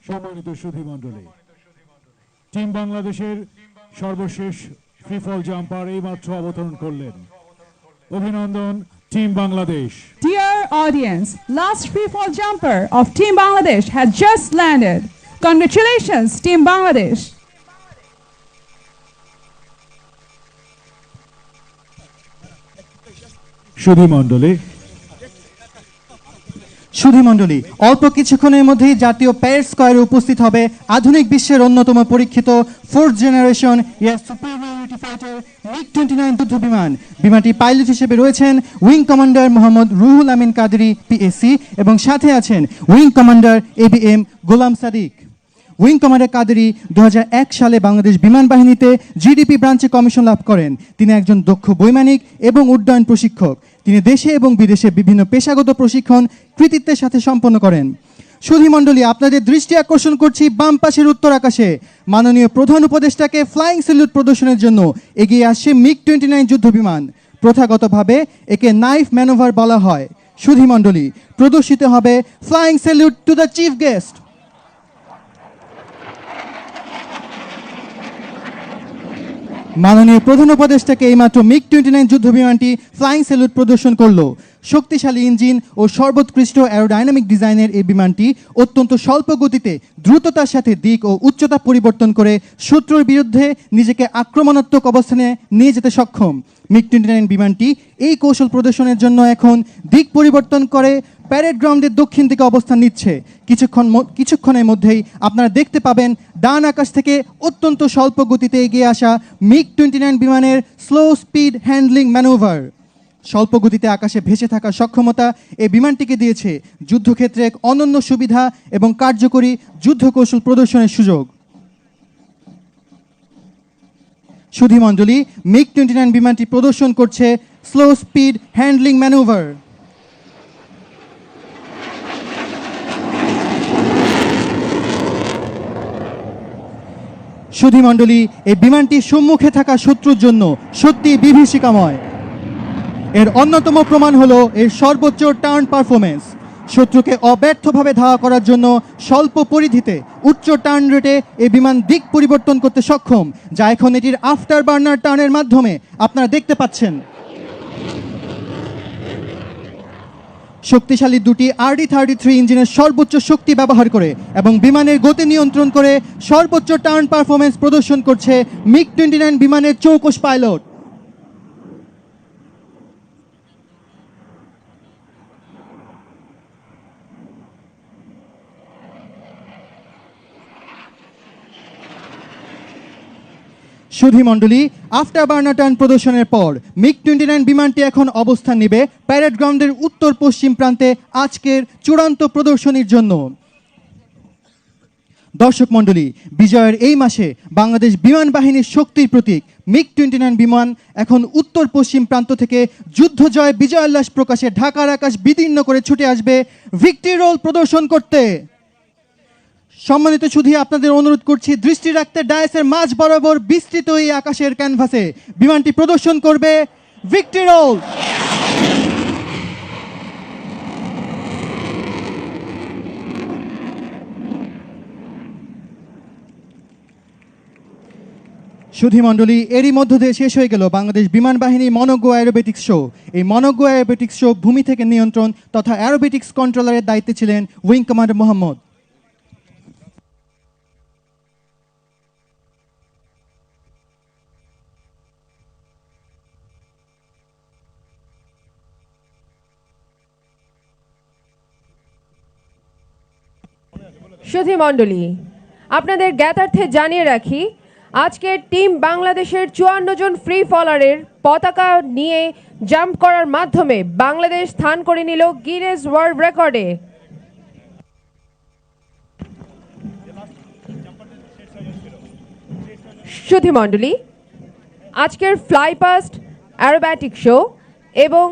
সম্মানিত সুধী মণ্ডলী, টিম বাংলাদেশের সর্বশেষ ফ্রি ফল জাম্পার এইমাত্র অবতরণ করলেন। অভিনন্দন team Bangladesh. Dear audience, last free fall jumper of Team Bangladesh has just landed. Congratulations, Team Bangladesh. সুধী মণ্ডলী, সুধীমণ্ডলী, অল্প কিছুক্ষণের মধ্যেই জাতীয় প্যারেড স্কয়ারে উপস্থিত হবে আধুনিক বিশ্বের অন্যতম পরীক্ষিত fourth generation air superiority fighter MiG-29 যুদ্ধ বিমান। বিমানটি পাইলট হিসেবে রয়েছেন wing commander Mohammad Ruhul Amin Kadri PSC এবং সাথে আছেন wing commander ABM Golam Sadiq. Wing commander Kadri 2001 সালে বাংলাদেশ বিমান বাহিনীতে জিডিপি ব্রাঞ্চে কমিশন লাভ করেন। তিনি একজন দক্ষ বৈমানিক এবং উড্ডয়ন প্রশিক্ষক। তিনি দেশে এবং বিদেশে বিভিন্ন পেশাগত প্রশিক্ষণ কৃতিত্বের সাথে সম্পন্ন করেন। সুধীমণ্ডলী, আপনাদের দৃষ্টি আকর্ষণ করছি বাম পাশের উত্তর আকাশে। মাননীয় প্রধান উপদেষ্টাকে ফ্লাইং স্যালুট প্রদর্শনের জন্য এগিয়ে আসছে MiG-29 যুদ্ধ বিমান। প্রথাগতভাবে একে নাইফ ম্যানোভার বলা হয়। সুধীমণ্ডলী, প্রদর্শিত হবে flying salute to the chief guest. মাননীয় প্রধান উপদেষ্টাকে এইমাত্র MiG-29 যুদ্ধ বিমানটি ফ্লাইং স্যালুট প্রদর্শন করলো। শক্তিশালী ইঞ্জিন ও সর্বোৎকৃষ্ট অ্যারোডাইনামিক ডিজাইনের এই বিমানটি অত্যন্ত স্বল্প গতিতে দ্রুততার সাথে দিক ও উচ্চতা পরিবর্তন করে শত্রুর বিরুদ্ধে নিজেকে আক্রমণাত্মক অবস্থানে নিয়ে যেতে সক্ষম। MiG-29 বিমানটি এই কৌশল প্রদর্শনের জন্য এখন দিক পরিবর্তন করে প্যারেড গ্রাউন্ডের দক্ষিণ দিকে অবস্থান নিচ্ছে। কিছুক্ষণের মধ্যেই আপনারা দেখতে পাবেন ডান আকাশ থেকে অত্যন্ত স্বল্প গতিতে এগিয়ে আসা MiG-29 বিমানের স্লো স্পিড হ্যান্ডলিং ম্যানোভার। স্বল্প গতিতে আকাশে ভেসে থাকার সক্ষমতা এই বিমানটিকে দিয়েছে যুদ্ধক্ষেত্রে এক অনন্য সুবিধা এবং কার্যকরী যুদ্ধ কৌশল প্রদর্শনের সুযোগ। সুধীমণ্ডলী, MiG-29 বিমানটি প্রদর্শন করছে স্লো স্পিড হ্যান্ডলিং ম্যানোভার। সুধীমণ্ডলী, এই বিমানটি সম্মুখে থাকা শত্রুর জন্য সত্যি বিভীষিকাময়। এর অন্যতম প্রমাণ হলো এর সর্বোচ্চ টার্ন পারফরমেন্স। শত্রুকে অব্যর্থভাবে ধাওয়া করার জন্য স্বল্প পরিধিতে উচ্চ টার্ন রেটে এই বিমান দিক পরিবর্তন করতে সক্ষম, যা এখন এটির আফটার বার্নার টার্নের মাধ্যমে আপনারা দেখতে পাচ্ছেন। শক্তিশালী দুটি RD-33 ইঞ্জিনের সর্বোচ্চ শক্তি ব্যবহার করে এবং বিমানের গতি নিয়ন্ত্রণ করে সর্বোচ্চ টার্ন পারফরমেন্স প্রদর্শন করছে MiG-29 বিমানের চৌকস পাইলট। সুধীমণ্ডলী, আফটার বার্নার টার্ন প্রদর্শনের পর MiG-29 বিমানটি এখন অবস্থান নেবে প্যারেড গ্রাউন্ডের উত্তর পশ্চিম প্রান্তে আজকের চূড়ান্ত প্রদর্শনীর জন্য। দর্শক মণ্ডলী, বিজয়ের এই মাসে বাংলাদেশ বিমান বাহিনীর শক্তির প্রতীক MiG-29 বিমান এখন উত্তর পশ্চিম প্রান্ত থেকে যুদ্ধ জয় বিজয়োল্লাস প্রকাশে ঢাকার আকাশ বিদীর্ণ করে ছুটে আসবে ভিক্টরি রোল প্রদর্শন করতে। সম্মানিত সুধী, আপনাদের অনুরোধ করছি দৃষ্টি রাখতে ডায়াসের মাঝ বরাবর বিস্তৃত এই আকাশের ক্যানভাসে বিমানটি প্রদর্শন করবে ভিক্টরি রোল। সুধীমণ্ডলী, এরই মধ্য দিয়ে শেষ হয়ে গেল বাংলাদেশ বিমান বাহিনী মনোজ্ঞ অ্যারোবেটিক্স শো। এই মনোজ্ঞ অ্যারোবেটিক্স শো ভূমি থেকে নিয়ন্ত্রণ তথা অ্যারোবেটিক্স কন্ট্রোলারের দায়িত্বে ছিলেন উইং কমান্ডার মোহাম্মদ। সুধীমণ্ডলী, আপনাদের জ্ঞাতার্থে জানিয়ে রাখি, আজকের টিম বাংলাদেশের 54 জন ফ্রি ফলারের পতাকা নিয়ে জাম্প করার মাধ্যমে বাংলাদেশ স্থান করে নিল গিনেস ওয়ার্ল্ড রেকর্ডে। সুধীমণ্ডলী, আজকের ফ্লাই পাস্ট অ্যারোব্যাটিক শো এবং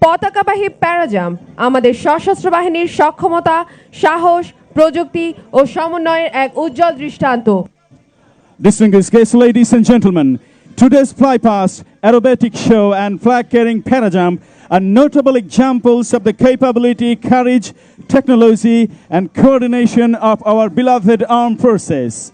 পতাকাবাহী প্যারাজাম্প আমাদের সশস্ত্র বাহিনীর সক্ষমতা, সাহস, প্রযুক্তি ও সমন্বয়ের এক উজ্জ্বল দৃষ্টান্ত। Distinguished guests, ladies and gentlemen, today's fly past aerobatic show, and flag-carrying parajump are notable examples of the capability, courage, technology, and coordination of our beloved armed forces.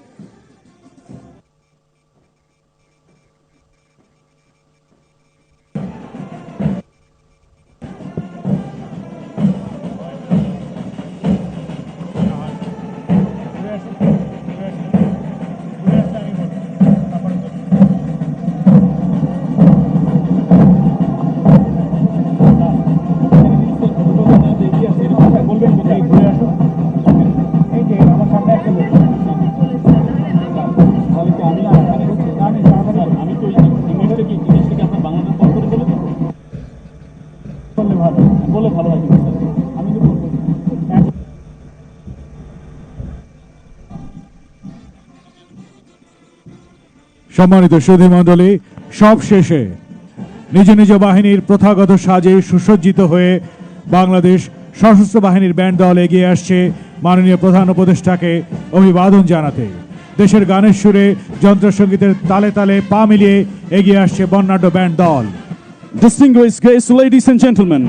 সম্মানিত সুধী মণ্ডলী, সব শেষে নিজ নিজ বাহিনীর প্রথাগত সাজে সুসজ্জিত হয়ে বাংলাদেশ সশস্ত্র বাহিনীর ব্যান্ড দল এগিয়ে আসছে মাননীয় প্রধান উপদেষ্টাকে অভিবাদন জানাতে। দেশের গানের সুরে যন্ত্রসঙ্গীতের তালে তালে পা মিলিয়ে এগিয়ে আসছে বর্ণাঢ্য ব্যান্ড দল। Distinguished guests, ladies and gentlemen,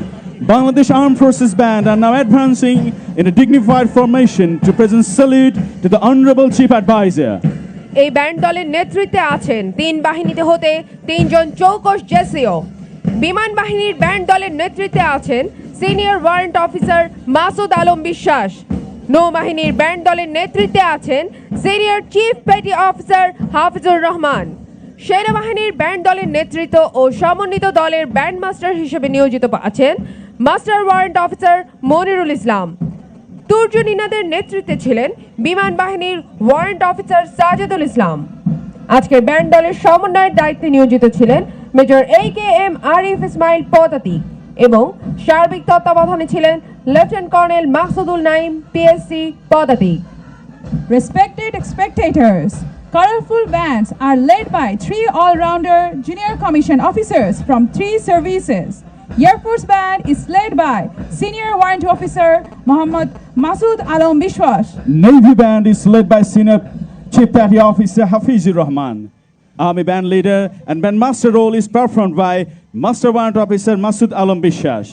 Bangladesh Armed Forces Band are now advancing in a dignified formation to present salute to the Honorable Chief Advisor. এই ব্যান্ড দলের নেতৃত্বে আছেন তিন বাহিনীতে হতে তিনজন চৌকস জেসিও। বিমান বাহিনীর ব্যান্ড দলের নেতৃত্বে আছেন senior warrant officer Masud Alam বিশ্বাস। নৌবাহিনীর ব্যান্ড দলের নেতৃত্বে আছেন senior chief petty officer Hafizur Rahman. সেনাবাহিনীর ব্যান্ড দলের নেতৃত্ব ও সমন্বিত দলের ব্যান্ড মাস্টার হিসেবে নিয়োজিত আছেন মাস্টার ওয়ারেন্ট অফিসার মনিরুল ইসলাম। তুর্জনিনাদের নেতৃত্বে ছিলেন বিমান বাহিনীর ওয়ারেন্ট অফিসার সাজেদুল ইসলাম। আজকের ব্যান্ড দলের সমন্বয়ের দায়িত্বে নিয়োজিত ছিলেন মেজর AKM আরিফ ইসমাইল পদাতিক এবং সার্বিক তত্ত্বাবধানে ছিলেন lieutenant colonel Maksudul Naim PSC পদাতিক। Respected spectators, colorful bands are led by three all-rounder junior commission officers from three services. Air Force Band is led by Senior Warrant Officer Mohammad Masood Alam Bishwas. Navy Band is led by Senior Chief Petty Officer Hafizur Rahman. Army Band Leader and Band Master role is performed by Master Warrant Officer Masood Alam Bishwas.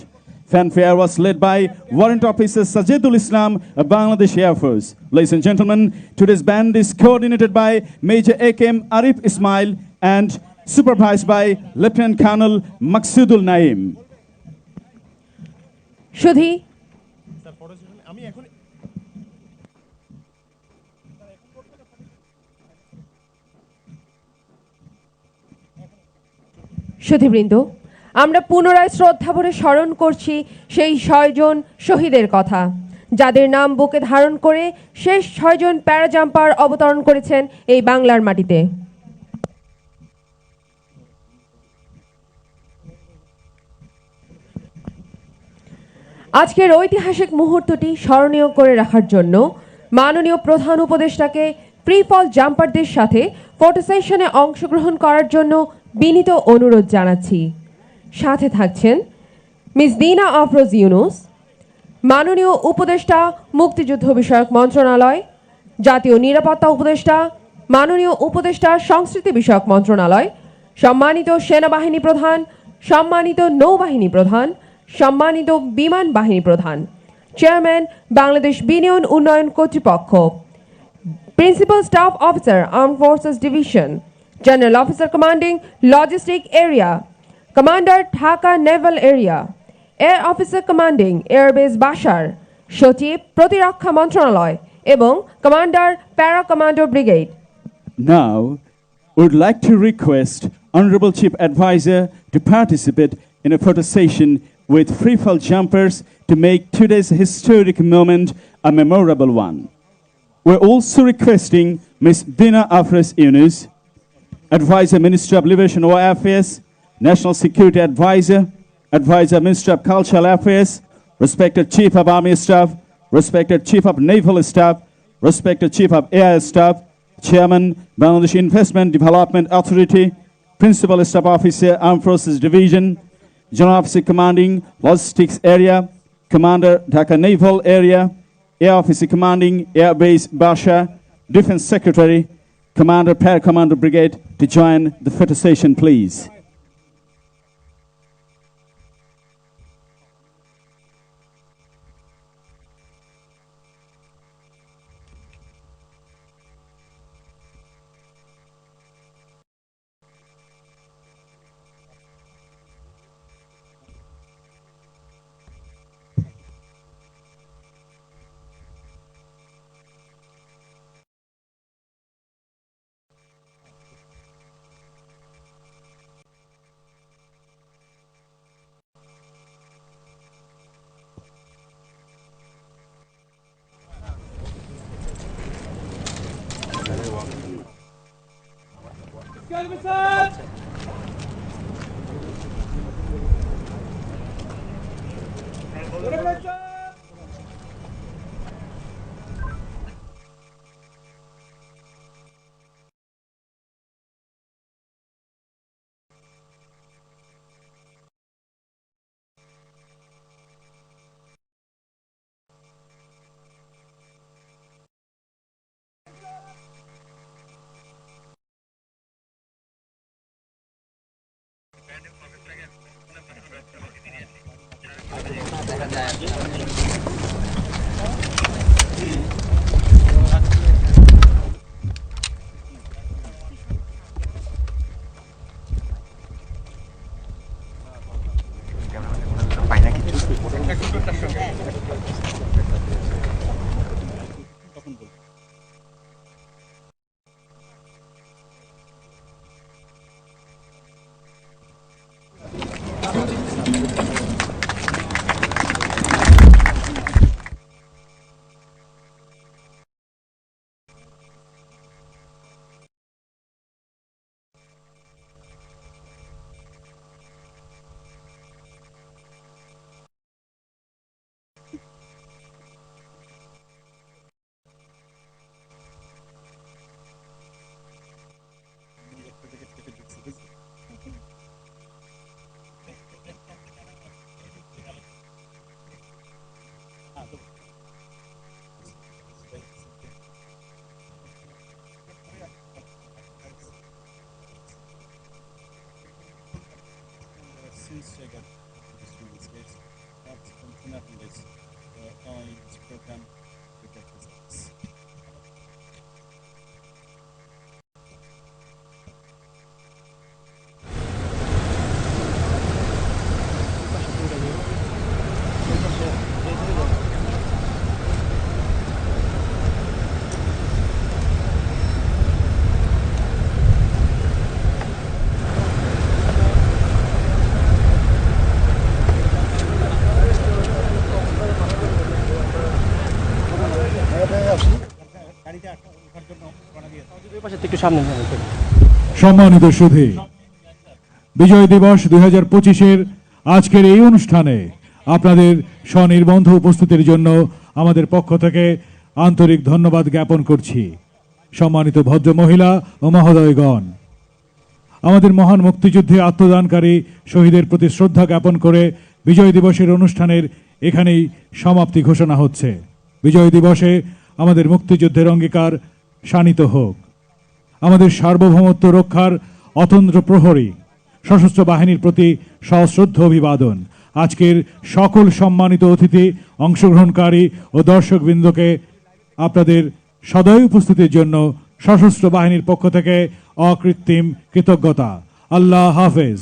Fanfare was led by Warrant Officer Sajidul Islam of Bangladesh Air Force. Ladies and gentlemen, today's band is coordinated by Major AKM Arif Ismail and supervised by Lieutenant Colonel Maksudul Naim. সুধী সুধীবৃন্দ, আমরা পুনরায় শ্রদ্ধাভরে স্মরণ করছি সেই 6 জন শহীদের কথা, যাদের নাম বুকে ধারণ করে শেষ 6 জন প্যারাজাম্পার অবতরণ করেছেন এই বাংলার মাটিতে। আজকের ঐতিহাসিক মুহূর্তটি স্মরণীয় করে রাখার জন্য মাননীয় প্রধান উপদেষ্টাকে ফ্রি ফল জাম্পারদের সাথে ফটো সেশনে অংশগ্রহণ করার জন্য বিনীত অনুরোধ জানাচ্ছি। সাথে থাকছেন মিস দিনা আফরোজ ইউনুস, মাননীয় উপদেষ্টা মুক্তিযুদ্ধ বিষয়ক মন্ত্রণালয়, জাতীয় নিরাপত্তা উপদেষ্টা, মাননীয় উপদেষ্টা সংস্কৃতি বিষয়ক মন্ত্রণালয়, সম্মানিত সেনাবাহিনী প্রধান, সম্মানিত নৌবাহিনী প্রধান, সম্মানিত বিমান বাহিনী প্রধান, চেয়ারম্যান বাংলাদেশ বিনিয়োগ উন্নয়ন কর্তৃপক্ষ, principal staff officer armed forces division, general officer commanding logistic area, commander Dhaka Naval area, air officer commanding airbase বাসার, সচিব প্রতিরক্ষা মন্ত্রণালয় এবং commander para commando brigade. Now, we would like to request Honorable Chief Advisor to participate in a photo session with free fall jumpers to make today's historic moment a memorable one. We're also requesting Ms. Dina Afrez Yunus, Advisor Minister of Liberation or Affairs, National Security Advisor, Advisor Minister of Cultural Affairs, respected Chief of Army Staff, respected Chief of Naval Staff, respected Chief of Air Staff, Chairman, Bangladesh Investment Development Authority, Principal Staff Officer, Armed Forces Division, General Officer Commanding Logistics Area, Commander Dhaka Naval Area, Air Officer Commanding Air Base Basha, Defense Secretary, Commander Para Commando Brigade to join the photo session, please. সম্মানিত সুধী, বিজয় দিবস 2025-এর আজকের এই অনুষ্ঠানে আপনাদের স্বনির্বন্ধ উপস্থিতির জন্য আমাদের পক্ষ থেকে আন্তরিক ধন্যবাদ জ্ঞাপন করছি। সম্মানিত ভদ্র মহিলা ও মহোদয়গণ, আমাদের মহান মুক্তিযুদ্ধে আত্মদানকারী শহীদের প্রতি শ্রদ্ধা জ্ঞাপন করে বিজয় দিবসের অনুষ্ঠানের এখানেই সমাপ্তি ঘোষণা হচ্ছে। বিজয় দিবসে আমাদের মুক্তিযুদ্ধের অঙ্গীকার শানিত হোক। আমাদের সার্বভৌমত্ব রক্ষার অতন্দ্র প্রহরী সশস্ত্র বাহিনীর প্রতি সশ্রদ্ধ অভিবাদন। আজকের সকল সম্মানিত অতিথি, অংশগ্রহণকারী ও দর্শকবৃন্দকে আপনাদের সদয় উপস্থিতির জন্য সশস্ত্র বাহিনীর পক্ষ থেকে অকৃত্রিম কৃতজ্ঞতা। আল্লাহ হাফেজ।